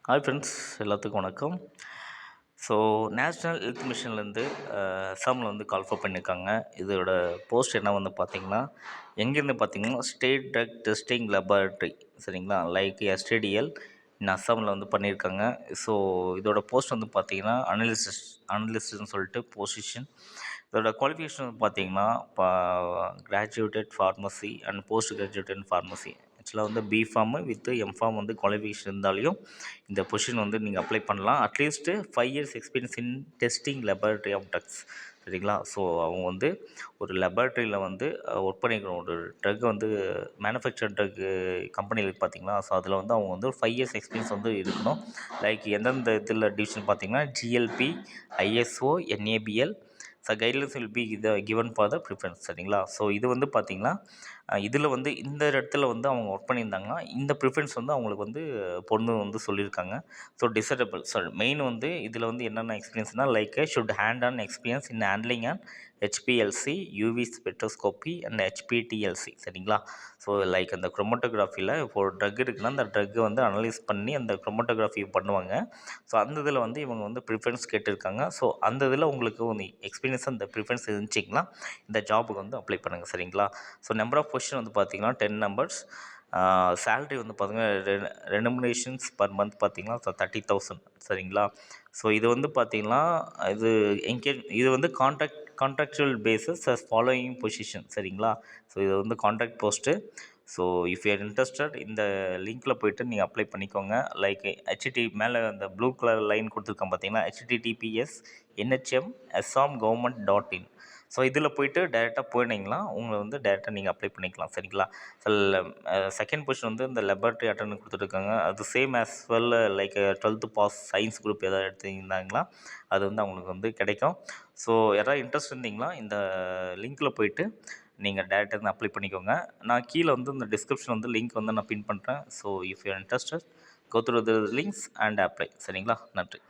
Hi friends, எல்லாத்துக்கும் வணக்கம். So national health மிஷன்லேருந்து அசாமில் வந்து கால்ஃபர் பண்ணியிருக்காங்க. இதோட போஸ்ட் என்ன வந்து பார்த்திங்கன்னா, எங்கேருந்து பார்த்திங்கன்னா ஸ்டேட் ட்ரக் டெஸ்டிங் லெபார்ட்ரி, சரிங்களா, லைக் எஸ்டிடிஎல் இன் அசாமில் வந்து பண்ணியிருக்காங்க. ஸோ இதோட போஸ்ட் வந்து பார்த்திங்கன்னா அனலிஸ்ட்னு சொல்லிட்டு பொசிஷன். இதோட குவாலிஃபிகேஷன் வந்து பார்த்திங்கன்னா graduated pharmacy and post graduated pharmacy. ஆக்சுவலாக வந்து பிஃபார்மு வித் எம்ஃபார்ம் வந்து குவாலிஃபிகேஷன் இருந்தாலையும் இந்த பொசிஷன் வந்து நீங்கள் அப்ளை பண்ணலாம். At least 5 years experience in testing laboratory of drugs, சரிங்களா. ஸோ அவங்க வந்து ஒரு லெபார்ட்ரியில் வந்து ஒர்க் பண்ணிக்கணும். ஒரு ட்ரக் வந்து மேனுஃபேக்சர் ட்ரக்கு கம்பெனியில் பார்த்தீங்கன்னா, ஸோ அதில் வந்து அவங்க வந்து ஒரு 5 இயர்ஸ் எக்ஸ்பீரியன்ஸ் வந்து இருக்கணும். லைக் எந்தெந்த இதில் டிவிஷன் பார்த்தீங்கன்னா GLP, ISO, NABL. So guidelines will be given for the preference, சரிங்களா. ஸோ இது வந்து பார்த்திங்கன்னா இதில் வந்து இந்த இடத்துல வந்து அவங்க ஒர்க் பண்ணியிருந்தாங்கன்னா இந்த ப்ரிஃபரன்ஸ் வந்து அவங்களுக்கு வந்து பொண்ணு வந்து சொல்லியிருக்காங்க. ஸோ டிசைடபிள் மெயின் வந்து இதில் வந்து என்னென்ன எக்ஸ்பீரியன்ஸ்னால் like should hand on experience in handling and HPLC, UV spectroscopy and HPTLC, சரிங்களா. ஸோ லைக் அந்த குரோமட்டோகிராஃபியில் இப்போ ஒரு ட்ரக் இருக்குன்னா அந்த ட்ரக்கை வந்து அனலைஸ் பண்ணி அந்த குரோமட்டோகிராஃபி பண்ணுவாங்க. ஸோ அந்த இதில் வந்து இவங்க வந்து ப்ரிஃபரன்ஸ் கேட்டிருக்காங்க. ஸோ அந்த இதில் உங்களுக்கு வந்து எக்ஸ்பீரியன்ஸ் அந்த ப்ரிஃபரன்ஸ் இருந்துச்சிங்கன்னா இந்த ஜாபுக்கு வந்து அப்ளை பண்ணுங்கள், சரிங்களா. ஸோ நம்பர் ஆஃப் பொசிஷன் வந்து பார்த்திங்கன்னா 10 நம்பர்ஸ். சேலரி வந்து பார்த்திங்கன்னா ரெனுமரேஷன்ஸ் பர் மந்த் பார்த்திங்கன்னா 30,000, சரிங்களா. ஸோ இது வந்து பார்த்திங்கன்னா இது வந்து contractual bases as following position, சரிங்களா. ஸோ இது வந்து contract post. So if you are interested இந்த லிங்க்கில் போய்ட்டு நீங்கள் அப்ளை பண்ணிக்கோங்க. லைக் மேலே அந்த ப்ளூ கலர் லைன் கொடுத்துருக்கேன் பார்த்தீங்கன்னா, https NHM assam.government.in. ஸோ இதில் போய்ட்டு டேரெக்டாக போனீங்கன்னா உங்களை வந்து டேரெக்டாக நீங்கள் அப்ளை பண்ணிக்கலாம், சரிங்களா. ஸோ செகண்ட் பொசிஷன் வந்து இந்த லெபார்ட்ரி அட்டெண்டன்ட் கொடுத்துருக்காங்க. அது same as well like 12th pass science group எதாவது எடுத்திருந்தாங்களா அது வந்து அவங்களுக்கு வந்து கிடைக்கும். ஸோ யாராவது இன்ட்ரெஸ்ட் இருந்தீங்கன்னா இந்த லிங்க்கில் போய்ட்டு நீங்கள் டேரெக்டாக வந்து அப்ளை பண்ணிக்கோங்க. நான் கீழே வந்து இந்த டிஸ்கிரிப்ஷன் வந்து லிங்க் வந்து நான் பின் பண்ணுறேன். So if you are interested go through the links and apply, சரிங்களா. நன்றி.